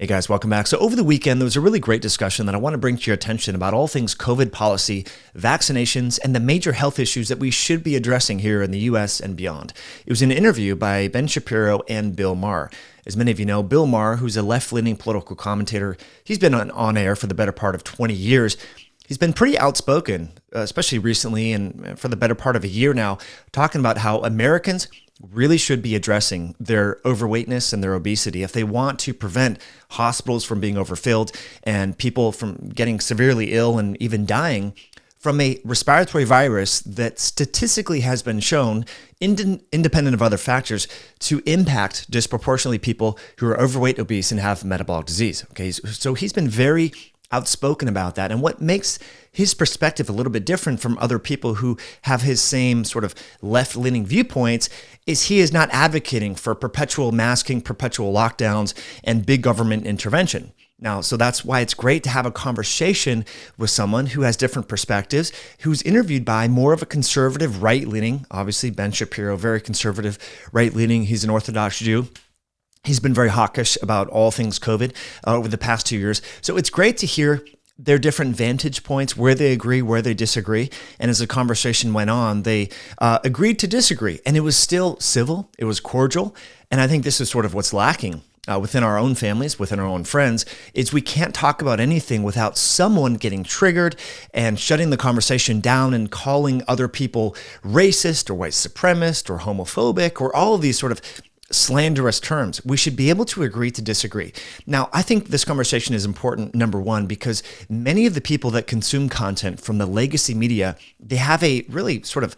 Hey guys, welcome back. So over the weekend, there was a really great discussion that I want to bring to your attention about all things COVID policy, vaccinations, and the major health issues that we should be addressing here in the US and beyond. It was an interview by Ben Shapiro and Bill Maher. As many of you know, Bill Maher, who's a left-leaning political commentator, he's been on air for the better part of 20 years. He's been pretty outspoken, especially recently and for the better part of a year now, talking about how Americans really should be addressing their overweightness and their obesity if they want to prevent hospitals from being overfilled and people from getting severely ill and even dying from a respiratory virus that statistically has been shown, independent of other factors, to impact disproportionately people who are overweight, obese, and have metabolic disease. Okay, so he's been very outspoken about that. And what makes his perspective a little bit different from other people who have his same sort of left-leaning viewpoints is he is not advocating for perpetual masking, perpetual lockdowns, and big government intervention. Now, so that's why it's great to have a conversation with someone who has different perspectives, who's interviewed by more of a conservative right-leaning, obviously Ben Shapiro, very conservative right-leaning. He's an Orthodox Jew. He's been very hawkish about all things COVID over the past 2 years. So it's great to hear their different vantage points, where they agree, where they disagree. And as the conversation went on, they agreed to disagree. And it was still civil. It was cordial. And I think this is sort of what's lacking within our own families, within our own friends, is we can't talk about anything without someone getting triggered and shutting the conversation down and calling other people racist or white supremacist or homophobic or all of these sort of slanderous terms. We should be able to agree to disagree. Now, I think this conversation is important, number one, because many of the people that consume content from the legacy media, they have a really sort of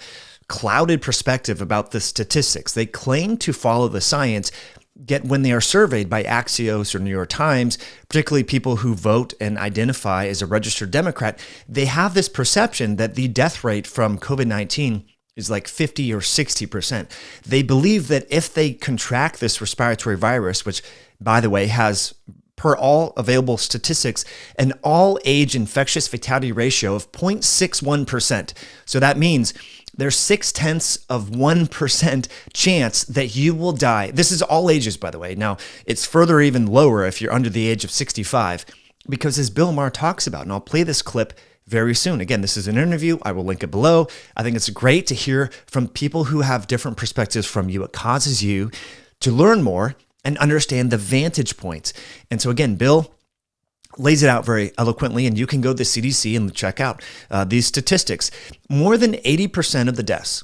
clouded perspective about the statistics. They claim to follow the science, yet when they are surveyed by Axios or New York Times, particularly people who vote and identify as a registered Democrat, they have this perception that the death rate from COVID-19 is like 50 or 60%. They believe that if they contract this respiratory virus, which, by the way, has, per all available statistics, an all-age infectious fatality ratio of 0.61%. So that means there's 0.6% chance that you will die. This is all ages, by the way. Now, it's further even lower if you're under the age of 65, because as Bill Maher talks about, and I'll play this clip very soon. Again, this is an interview. I will link it below. I think it's great to hear from people who have different perspectives from you. It causes you to learn more and understand the vantage points. And so again, Bill lays it out very eloquently, and you can go to the CDC and check out these statistics. More than 80% of the deaths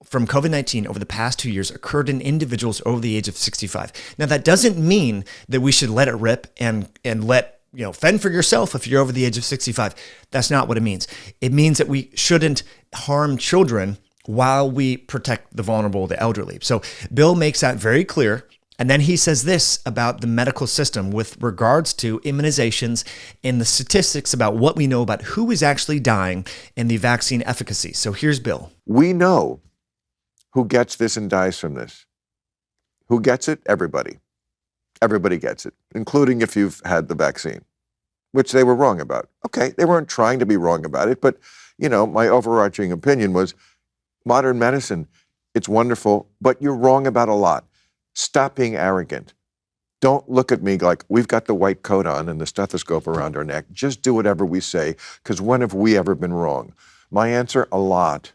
from COVID-19 over the past 2 years occurred in individuals over the age of 65. Now, that doesn't mean that we should let it rip and let fend for yourself if you're over the age of 65. That's not what it means. It means that we shouldn't harm children while we protect the vulnerable, the elderly. So Bill makes that very clear. And then he says this about the medical system with regards to immunizations and the statistics about what we know about who is actually dying and the vaccine efficacy. So here's Bill. We know who gets this and dies from this. Who gets it? Everybody. Everybody gets it, including if you've had the vaccine, which they were wrong about. Okay, they weren't trying to be wrong about it, but, my overarching opinion was modern medicine, it's wonderful, but you're wrong about a lot. Stop being arrogant. Don't look at me like we've got the white coat on and the stethoscope around our neck. Just do whatever we say, because when have we ever been wrong? My answer, a lot.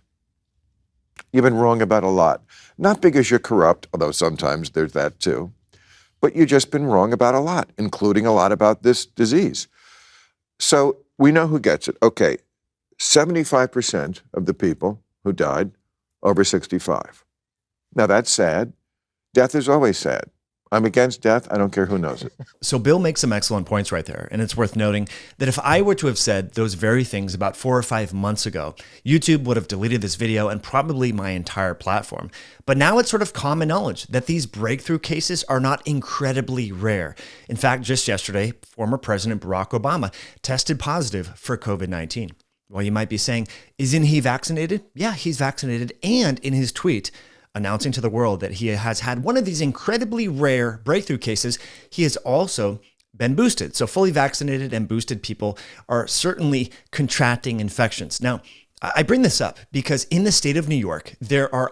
You've been wrong about a lot. Not because you're corrupt, although sometimes there's that too. But you've just been wrong about a lot, including a lot about this disease. So we know who gets it. Okay, 75% of the people who died over 65. Now that's sad. Death is always sad. I'm against death. I don't care who knows it. So Bill makes some excellent points right there. And it's worth noting that if I were to have said those very things about 4 or 5 months ago, YouTube would have deleted this video and probably my entire platform. But now it's sort of common knowledge that these breakthrough cases are not incredibly rare. In fact, just yesterday, former President Barack Obama tested positive for COVID-19. Well, you might be saying, isn't he vaccinated? Yeah, he's vaccinated. And in his tweet, announcing to the world that he has had one of these incredibly rare breakthrough cases, he has also been boosted. So fully vaccinated and boosted people are certainly contracting infections. Now, I bring this up because in the state of New York, there are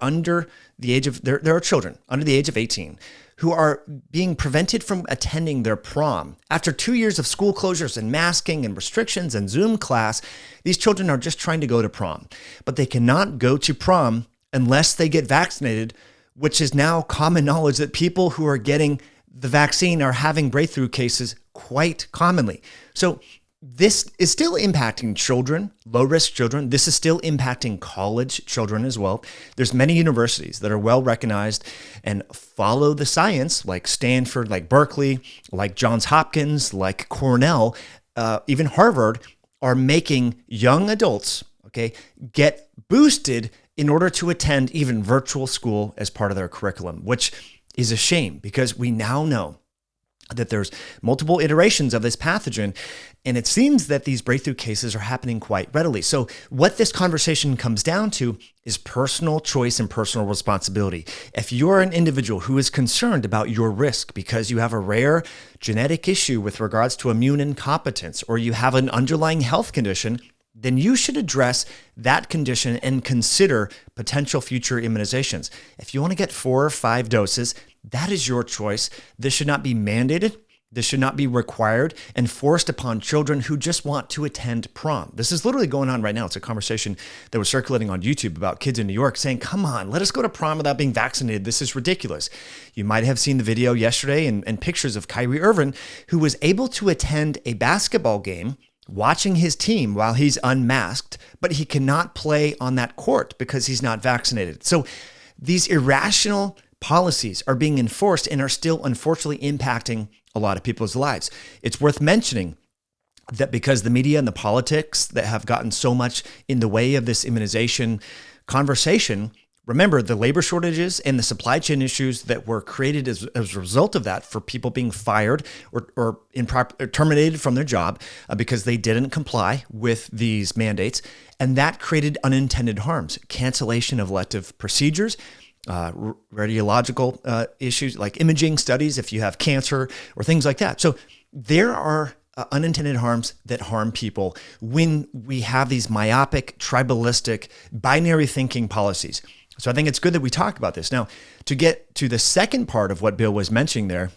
children under the age of 18 who are being prevented from attending their prom. After 2 years of school closures and masking and restrictions and Zoom class, these children are just trying to go to prom. But they cannot go to prom unless they get vaccinated, which is now common knowledge that people who are getting the vaccine are having breakthrough cases quite commonly. So this is still impacting children, low-risk children. This is still impacting college children as well. There's many universities that are well recognized and follow the science, like Stanford, like Berkeley, like Johns Hopkins, like Cornell, even Harvard, are making young adults, get boosted in order to attend even virtual school as part of their curriculum, which is a shame because we now know that there's multiple iterations of this pathogen, and it seems that these breakthrough cases are happening quite readily. So what this conversation comes down to is personal choice and personal responsibility. If you're an individual who is concerned about your risk because you have a rare genetic issue with regards to immune incompetence, or you have an underlying health condition, then you should address that condition and consider potential future immunizations. If you want to get 4 or 5 doses, that is your choice. This should not be mandated. This should not be required and forced upon children who just want to attend prom. This is literally going on right now. It's a conversation that was circulating on YouTube about kids in New York saying, come on, let us go to prom without being vaccinated. This is ridiculous. You might have seen the video yesterday and pictures of Kyrie Irving, who was able to attend a basketball game watching his team while he's unmasked, but he cannot play on that court because he's not vaccinated. So these irrational policies are being enforced and are still unfortunately impacting a lot of people's lives. It's worth mentioning that because the media and the politics that have gotten so much in the way of this immunization conversation, remember the labor shortages and the supply chain issues that were created as a result of that, for people being fired or terminated from their job because they didn't comply with these mandates. And that created unintended harms, cancellation of elective procedures, radiological issues like imaging studies if you have cancer or things like that. So there are unintended harms that harm people when we have these myopic, tribalistic, binary thinking policies. So I think it's good that we talk about this. Now, to get to the second part of what Bill was mentioning there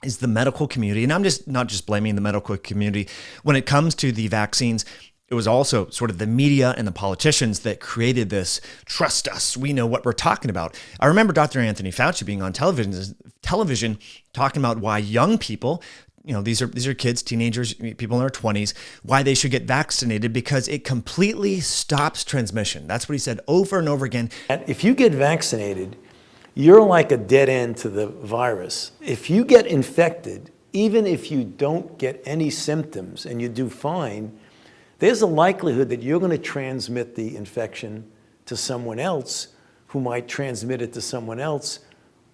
is the medical community. And I'm just not just blaming the medical community. When it comes to the vaccines, it was also sort of the media and the politicians that created this, trust us, we know what we're talking about. I remember Dr. Anthony Fauci being on television talking about why young people, these are kids, teenagers, people in their 20s, why they should get vaccinated because it completely stops transmission. That's what he said over and over again. If you get vaccinated, you're like a dead end to the virus. If you get infected, even if you don't get any symptoms and you do fine, there's a likelihood that you're going to transmit the infection to someone else who might transmit it to someone else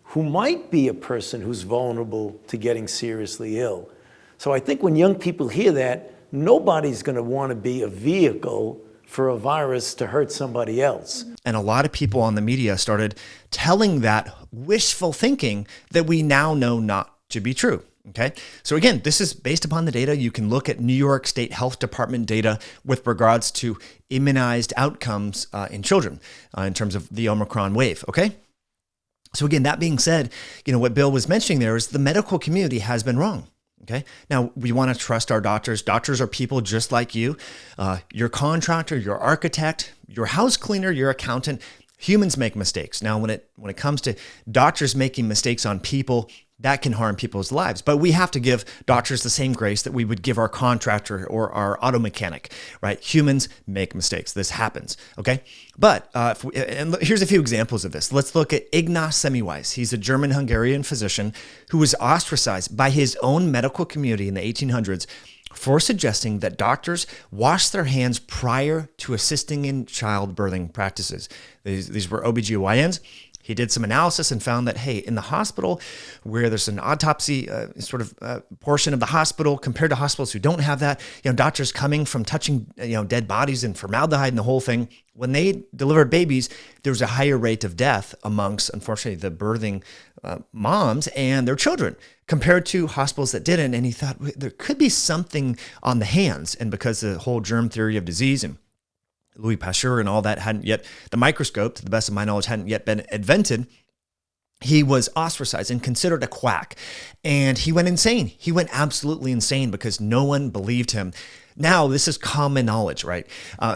who might be a person who's vulnerable to getting seriously ill. So I think when young people hear that, nobody's going to want to be a vehicle for a virus to hurt somebody else. And a lot of people on the media started telling that wishful thinking that we now know not to be true. Okay. So again, this is based upon the data. You can look at New York State Health Department data with regards to immunized outcomes in children in terms of the Omicron wave. Okay. So again, that being said, what Bill was mentioning there is the medical community has been wrong. Okay. Now we want to trust our doctors. Doctors are people just like you, your contractor, your architect, your house cleaner, your accountant. Humans make mistakes. Now, when it comes to doctors making mistakes on people, that can harm people's lives. But we have to give doctors the same grace that we would give our contractor or our auto mechanic, right? Humans make mistakes. This happens, okay? But here's a few examples of this. Let's look at Ignaz Semmelweis. He's a German-Hungarian physician who was ostracized by his own medical community in the 1800s for suggesting that doctors wash their hands prior to assisting in childbirthing practices. These were OBGYNs. He did some analysis and found that, hey, in the hospital where there's an autopsy portion of the hospital compared to hospitals who don't have that, doctors coming from touching, dead bodies and formaldehyde and the whole thing, when they delivered babies, there was a higher rate of death amongst, unfortunately, the birthing moms and their children compared to hospitals that didn't. And he thought there could be something on the hands. And because the whole germ theory of disease and Louis Pasteur and all that hadn't yet, the microscope, to the best of my knowledge, hadn't yet been invented, he was ostracized and considered a quack. And he went insane. He went absolutely insane because no one believed him. Now, this is common knowledge, right?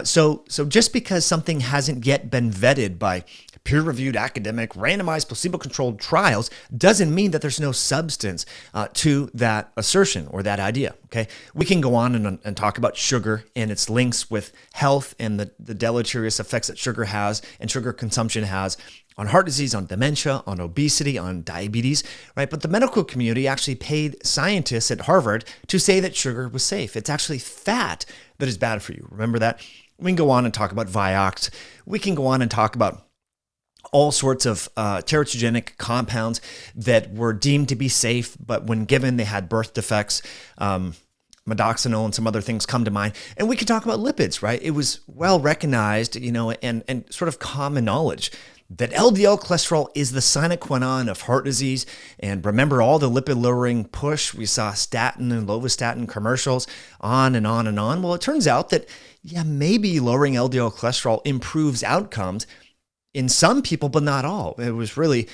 So just because something hasn't yet been vetted by peer-reviewed, academic, randomized, placebo-controlled trials doesn't mean that there's no substance to that assertion or that idea, okay? We can go on and talk about sugar and its links with health and the deleterious effects that sugar has and sugar consumption has on heart disease, on dementia, on obesity, on diabetes, right? But the medical community actually paid scientists at Harvard to say that sugar was safe. It's actually fat that is bad for you. Remember that? We can go on and talk about Vioxx. We can go on and talk about all sorts of teratogenic compounds that were deemed to be safe, but when given, they had birth defects. Modaxonil and some other things come to mind. And we could talk about lipids, right? It was well recognized, and sort of common knowledge that LDL cholesterol is the sine qua non of heart disease. And remember all the lipid-lowering push. We saw statin and lovastatin commercials, on and on and on. Well, it turns out that, maybe lowering LDL cholesterol improves outcomes in some people, but not all. It was really,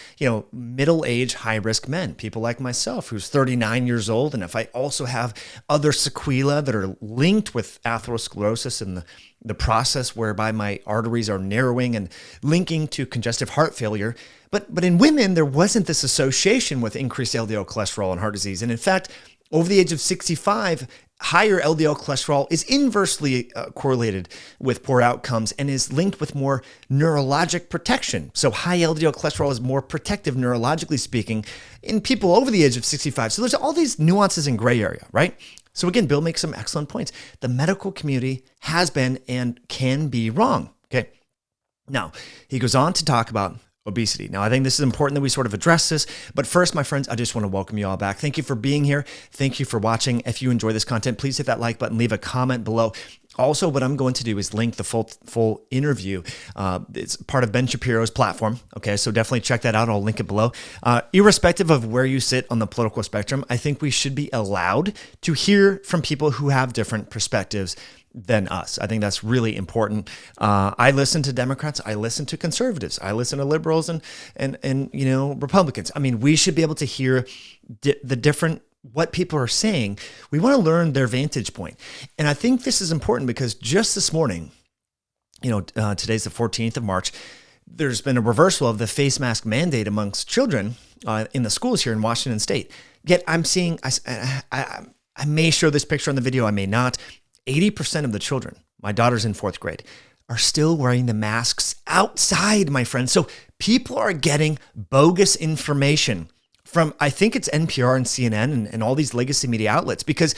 middle-aged, high-risk men, people like myself, who's 39 years old. And if I also have other sequelae that are linked with atherosclerosis and the process whereby my arteries are narrowing and linking to congestive heart failure. But in women, there wasn't this association with increased LDL cholesterol and heart disease. And in fact, over the age of 65, higher LDL cholesterol is inversely correlated with poor outcomes and is linked with more neurologic protection. So high LDL cholesterol is more protective, neurologically speaking, in people over the age of 65. So there's all these nuances in gray area, right? So again, Bill makes some excellent points. The medical community has been and can be wrong, okay? Now, he goes on to talk about obesity. Now, I think this is important that we sort of address this. But first, my friends, I just want to welcome you all back. Thank you for being here. Thank you for watching. If you enjoy this content, please hit that like button, leave a comment below. Also, what I'm going to do is link the full interview. It's part of Ben Shapiro's platform. Okay, so definitely check that out. I'll link it below. Irrespective of where you sit on the political spectrum, I think we should be allowed to hear from people who have different perspectives than us. I think that's really important. I listen to Democrats. I listen to conservatives. I listen to liberals and Republicans. I mean, we should be able to hear the different what people are saying. We want to learn their vantage point. And I think this is important because just this morning, today's the 14th of March, there's been a reversal of the face mask mandate amongst children in the schools here in Washington State. Yet I'm seeing, I may show this picture on the video, I may not. 80% of the children, my daughter's in 4th grade, are still wearing the masks outside, my friends. So people are getting bogus information from, I think it's NPR and CNN and all these legacy media outlets, because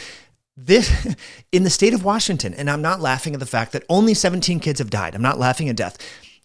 this, in the state of Washington, and I'm not laughing at the fact that only 17 kids have died. I'm not laughing at death,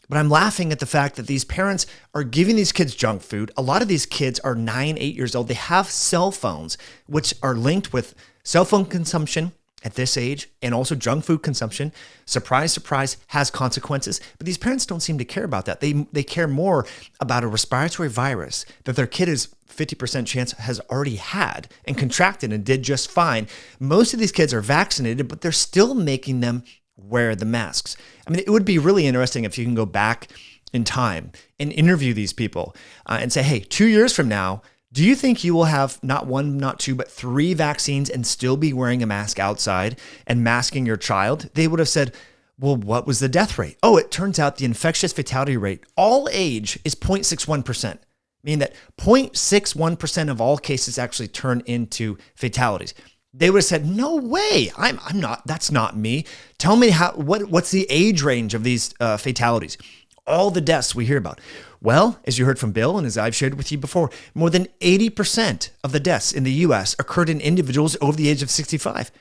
but I'm laughing at the fact that these parents are giving these kids junk food. A lot of these kids are 9, 8 years old. They have cell phones, which are linked with cell phone consumption at this age, and also junk food consumption. Surprise, surprise, has consequences. But these parents don't seem to care about that. They care more about a respiratory virus that their kid is 50% chance has already had and contracted and did just fine. Most of these kids are vaccinated, but they're still making them wear the masks. I mean, it would be really interesting if you can go back in time and interview these people and say, hey, 2 years from now, do you think you will have not 1, not 2, but 3 vaccines and still be wearing a mask outside and masking your child? They would have said, well, what was the death rate? Oh, it turns out the infectious fatality rate, all age, is 0.61%, meaning that 0.61% of all cases actually turn into fatalities. They would have said, no way, I'm not, that's not me. Tell me what's the age range of these fatalities? All the deaths we hear about. Well, as you heard from Bill, and as I've shared with you before, more than 80% of the deaths in the U.S. occurred in individuals over the age of 65.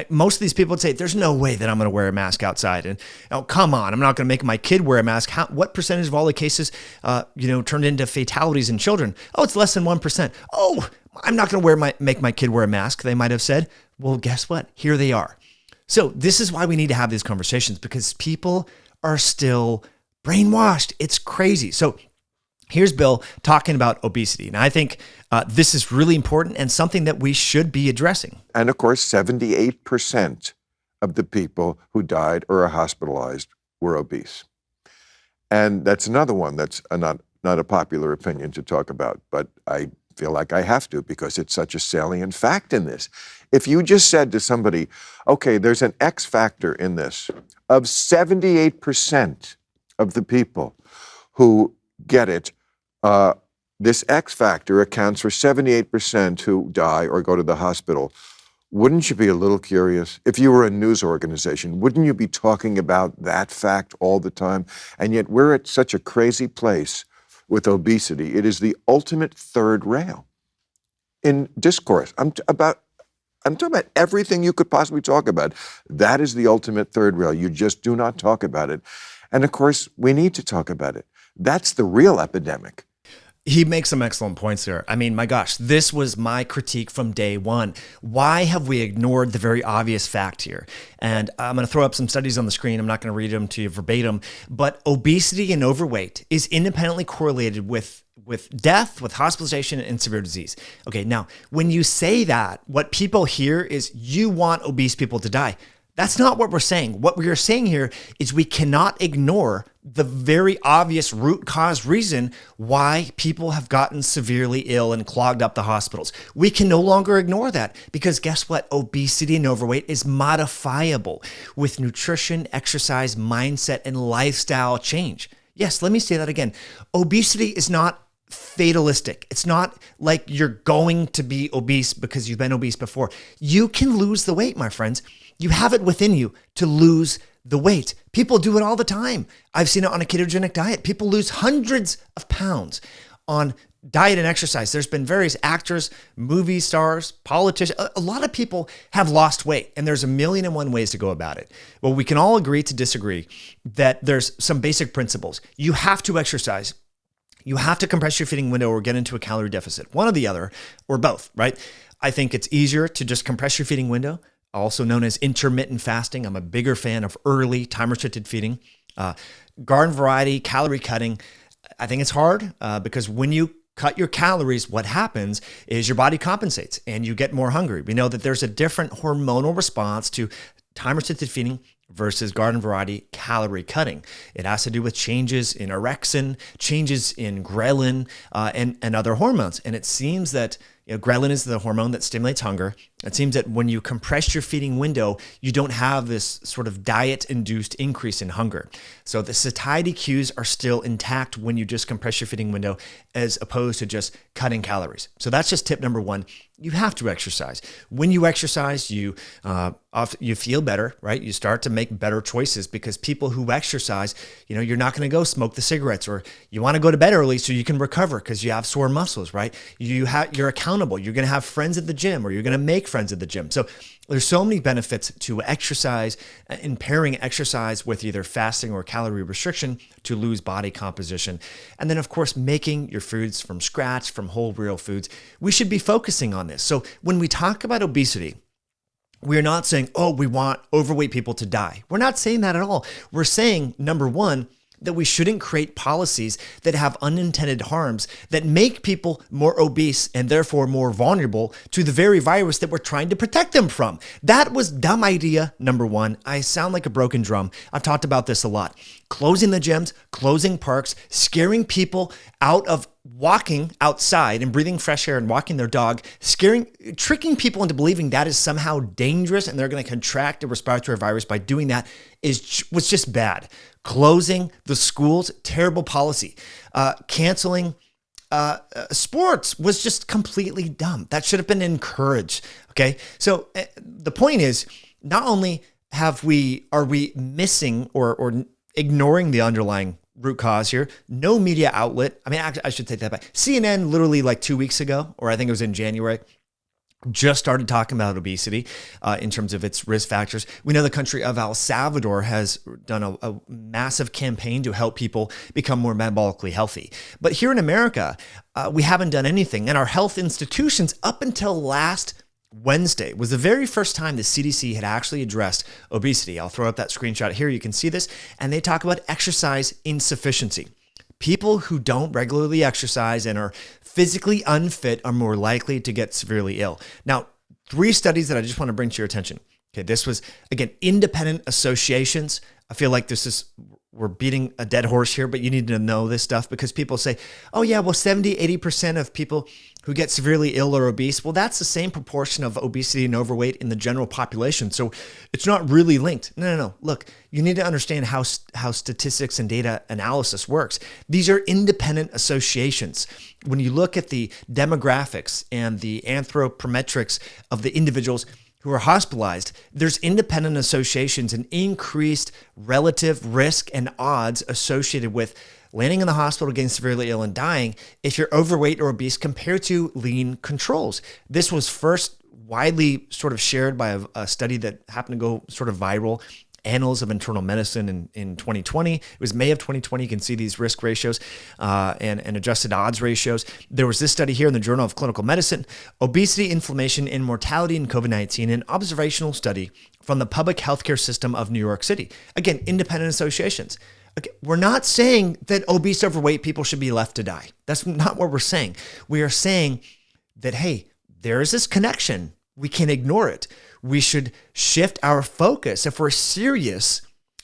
Most of these people would say, there's no way that I'm going to wear a mask outside. And oh, come on, I'm not going to make my kid wear a mask. What percentage of all the cases, turned into fatalities in children? Oh, it's less than 1%. Oh, I'm not going to make my kid wear a mask, they might have said. Well, guess what? Here they are. So this is why we need to have these conversations, because people are still brainwashed. It's crazy. So here's Bill talking about obesity. And I think this is really important and something that we should be addressing. And of course, 78% of the people who died or are hospitalized were obese. And that's another one that's not not a popular opinion to talk about, but I feel like I have to because it's such a salient fact in this. If you just said to somebody, okay, there's an X factor in this, of 78% of the people who get it, this X factor accounts for 78% who die or go to the hospital. Wouldn't you be a little curious? If you were a news organization, wouldn't you be talking about that fact all the time? And yet we're at such a crazy place with obesity. It is the ultimate third rail in discourse. I'm talking about everything you could possibly talk about. That is the ultimate third rail. You just do not talk about it. And of course, we need to talk about it. That's the real epidemic. He makes some excellent points here. I mean, my gosh, this was my critique from day one. Why have we ignored the very obvious fact here? And I'm going to throw up some studies on the screen. I'm not going to read them to you verbatim, but obesity and overweight is independently correlated with death, with hospitalization, and severe disease. Okay, now, when you say that, what people hear is you want obese people to die. That's not what we're saying. What we are saying here is we cannot ignore the very obvious root cause reason why people have gotten severely ill and clogged up the hospitals. We can no longer ignore that because guess what? Obesity and overweight is modifiable with nutrition, exercise, mindset, and lifestyle change. Yes, let me say that again. Obesity is not fatalistic. It's not like you're going to be obese because you've been obese before. You can lose the weight, my friends. You have it within you to lose the weight. People do it all the time. I've seen it on a ketogenic diet. People lose hundreds of pounds on diet and exercise. There's been various actors, movie stars, politicians. A lot of people have lost weight, and there's 1,000,001 ways to go about it. Well, we can all agree to disagree that there's some basic principles. You have to exercise. You have to compress your feeding window or get into a calorie deficit, one or the other, or both, right? I think it's easier to just compress your feeding window, also known as intermittent fasting. I'm a bigger fan of early time-restricted feeding. Garden variety, calorie cutting, I think it's hard because when you cut your calories, what happens is your body compensates and you get more hungry. We know that there's a different hormonal response to time-restricted feeding versus garden variety calorie cutting. It has to do with changes in orexin, changes in ghrelin, and other hormones. And it seems that ghrelin is the hormone that stimulates hunger. It seems that when you compress your feeding window, you don't have this sort of diet-induced increase in hunger. So the satiety cues are still intact when you just compress your feeding window as opposed to just cutting calories. So that's just tip number one. You have to exercise. When you exercise, you feel better, right? You start to make better choices because people who exercise, you're not going to go smoke the cigarettes, or you want to go to bed early so you can recover because you have sore muscles, right? You're accountable. You're going to have friends at the gym, or you're going to make friends at the gym. So there's so many benefits to exercise and pairing exercise with either fasting or calorie restriction to lose body composition. And then, of course, making your foods from scratch, from whole, real foods. We should be focusing on this. So when we talk about obesity, we're not saying, oh, we want overweight people to die. We're not saying that at all. We're saying, number one, that we shouldn't create policies that have unintended harms that make people more obese and therefore more vulnerable to the very virus that we're trying to protect them from. That was dumb idea number one. I sound like a broken drum. I've talked about this a lot. Closing the gyms, closing parks, scaring people out of walking outside and breathing fresh air and walking their dog, tricking people into believing that is somehow dangerous and they're going to contract a respiratory virus by doing that was just bad. Closing the schools, terrible policy. Canceling sports was just completely dumb. That should have been encouraged. Okay, so the point is, not only are we missing or ignoring the underlying root cause here. No media outlet. I mean, I should take that back. CNN literally like 2 weeks ago, or I think it was in January, just started talking about obesity in terms of its risk factors. We know the country of El Salvador has done a massive campaign to help people become more metabolically healthy. But here in America, we haven't done anything. And our health institutions, up until last Wednesday, was the very first time the CDC had actually addressed obesity. I'll throw up that screenshot here. You can see this. And they talk about exercise insufficiency. People who don't regularly exercise and are physically unfit are more likely to get severely ill. Now, 3 studies that I just want to bring to your attention. Okay, this was, again, independent associations. I feel like this is we're beating a dead horse here, but you need to know this stuff because people say, oh yeah, well 70, 80% of people who get severely ill or obese, well, that's the same proportion of obesity and overweight in the general population. So it's not really linked. No. Look, you need to understand how statistics and data analysis works. These are independent associations. When you look at the demographics and the anthropometrics of the individuals who are hospitalized, there's independent associations and increased relative risk and odds associated with landing in the hospital, getting severely ill and dying if you're overweight or obese compared to lean controls. This was first widely sort of shared by a study that happened to go sort of viral, Annals of Internal Medicine in 2020. It was May of 2020. You can see these risk ratios and adjusted odds ratios. There was this study here in the Journal of Clinical Medicine, Obesity, Inflammation, and Mortality in COVID-19, an observational study from the Public Healthcare System of New York City. Again, independent associations. Okay, we're not saying that obese, overweight people should be left to die. That's not what we're saying. We are saying that, hey, there is this connection. We can't ignore it. We should shift our focus. If we're serious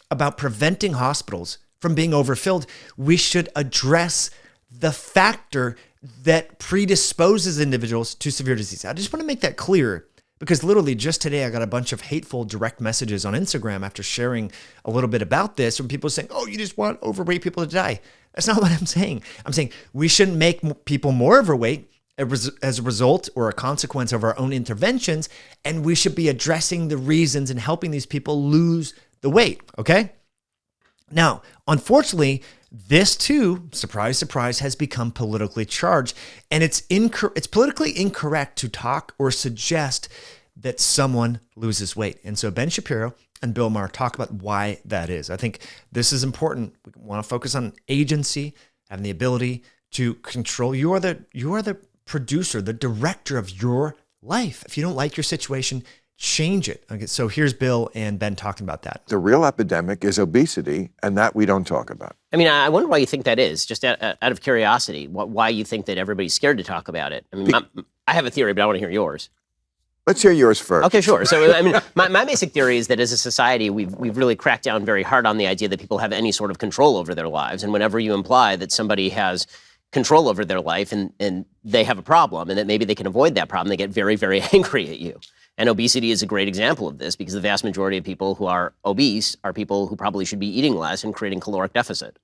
about preventing hospitals from being overfilled, we should address the factor that predisposes individuals to severe disease. I just want to make that clear because literally just today I got a bunch of hateful direct messages on Instagram after sharing a little bit about this from people saying, oh, you just want overweight people to die. That's not what I'm saying. I'm saying we shouldn't make people more overweight as a result or a consequence of our own interventions, and we should be addressing the reasons and helping these people lose the weight, okay? Now, unfortunately, this too, surprise, surprise, has become politically charged, and it's politically incorrect to talk or suggest that someone loses weight. And so Ben Shapiro and Bill Maher talk about why that is. I think this is important. We want to focus on agency, having the ability to control. You are the producer, the director of your life. If you don't like your situation, change it. Okay, so here's Bill and Ben talking about that. The real epidemic is obesity, and that we don't talk about. I mean, I wonder why you think that is, just out of curiosity, why you think that everybody's scared to talk about it. I mean, I have a theory, but I want to hear yours. Let's hear yours first. Okay, sure. So, I mean, my basic theory is that as a society, we've really cracked down very hard on the idea that people have any sort of control over their lives. And whenever you imply that somebody has control over their life and they have a problem and that maybe they can avoid that problem, they get very, very angry at you. And obesity is a great example of this because the vast majority of people who are obese are people who probably should be eating less and creating caloric deficit.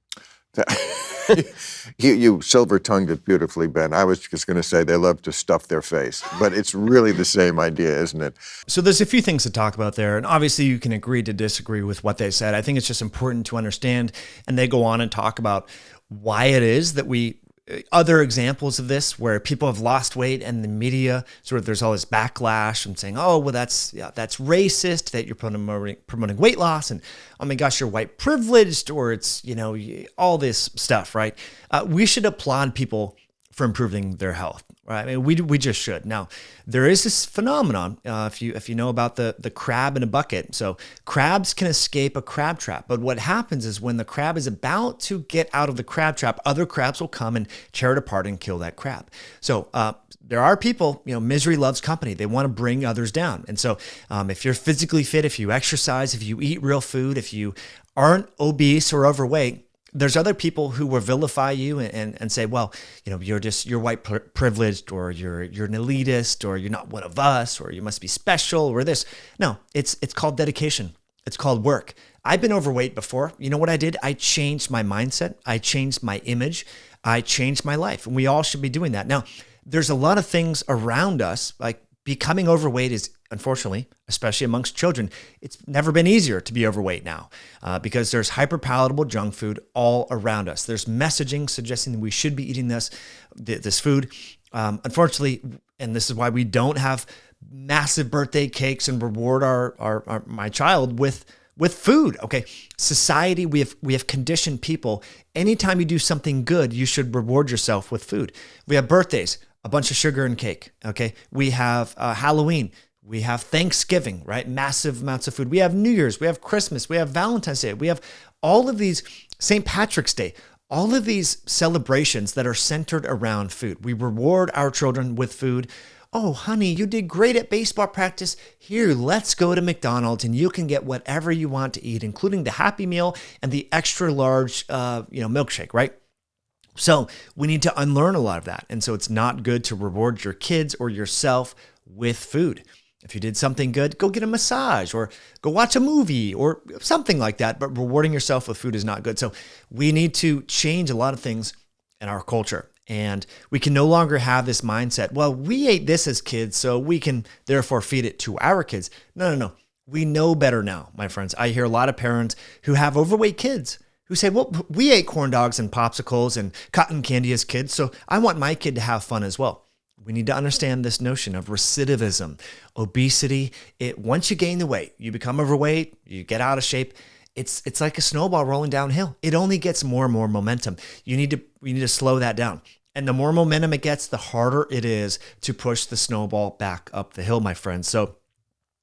You silver-tongued it beautifully, Ben. I was just going to say they love to stuff their face, but it's really the same idea, isn't it? So there's a few things to talk about there, and obviously you can agree to disagree with what they said. I think it's just important to understand, and they go on and talk about why it is that other examples of this where people have lost weight and the media sort of there's all this backlash and saying, oh, well, that's racist that you're promoting weight loss and oh my gosh, you're white privileged or it's, all this stuff, right? We should applaud people for improving their health, right? I mean, we just should. Now, there is this phenomenon, if you know about the crab in a bucket. So crabs can escape a crab trap, but what happens is when the crab is about to get out of the crab trap, other crabs will come and tear it apart and kill that crab. So there are people, misery loves company. They want to bring others down. And so if you're physically fit, if you exercise, if you eat real food, if you aren't obese or overweight, there's other people who will vilify you and say, well, you're white privileged or you're an elitist or you're not one of us or you must be special or this. No, it's called dedication. It's called work. I've been overweight before. You know what I did? I changed my mindset. I changed my image. I changed my life. And we all should be doing that. Now, there's a lot of things around us, like becoming overweight is, unfortunately, especially amongst children, it's never been easier to be overweight now because there's hyper-palatable junk food all around us. There's messaging suggesting that we should be eating this food. Unfortunately, and this is why we don't have massive birthday cakes and reward my child with food. Okay, society, we have conditioned people. Anytime you do something good, you should reward yourself with food. We have birthdays, a bunch of sugar and cake. Okay, we have Halloween. We have Thanksgiving, right? Massive amounts of food. We have New Year's. We have Christmas. We have Valentine's Day. We have all of these, St. Patrick's Day, all of these celebrations that are centered around food. We reward our children with food. oh, honey, you did great at baseball practice. Here, let's go to McDonald's and you can get whatever you want to eat, including the Happy Meal and the extra large, milkshake, right? So we need to unlearn a lot of that. And so it's not good to reward your kids or yourself with food. If you did something good, go get a massage or go watch a movie or something like that. But rewarding yourself with food is not good. So we need to change a lot of things in our culture. And we can no longer have this mindset, well, we ate this as kids, so we can therefore feed it to our kids. No. We know better now, my friends. I hear a lot of parents who have overweight kids who say, well, we ate corn dogs and popsicles and cotton candy as kids, so I want my kid to have fun as well. We need to understand this notion of recidivism, obesity. Once you gain the weight, you become overweight, you get out of shape. It's like a snowball rolling downhill. It only gets more and more momentum. We need to slow that down. And the more momentum it gets, the harder it is to push the snowball back up the hill, my friends. So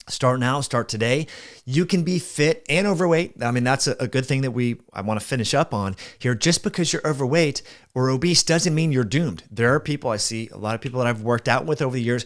start now, start today. You can be fit and overweight. I mean, that's a good thing that I want to finish up on here. Just because you're overweight or obese doesn't mean you're doomed. There are people, I see a lot of people that I've worked out with over the years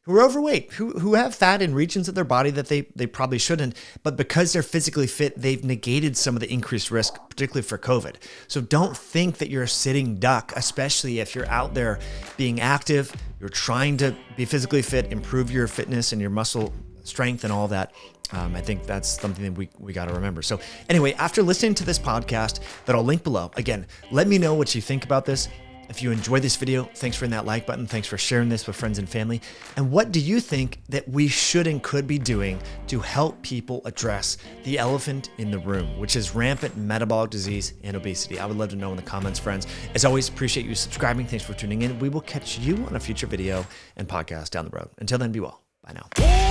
who are overweight, who have fat in regions of their body that they probably shouldn't, but because they're physically fit, they've negated some of the increased risk, particularly for COVID. So don't think that you're a sitting duck, especially if you're out there being active, you're trying to be physically fit, improve your fitness and your muscle strength and all that. I think that's something that we got to remember. So anyway, after listening to this podcast that I'll link below, again, let me know what you think about this. If you enjoyed this video, thanks for hitting that like button. Thanks for sharing this with friends and family. And what do you think that we should and could be doing to help people address the elephant in the room, which is rampant metabolic disease and obesity? I would love to know in the comments, friends. As always, appreciate you subscribing. Thanks for tuning in. We will catch you on a future video and podcast down the road. Until then, be well. Bye now.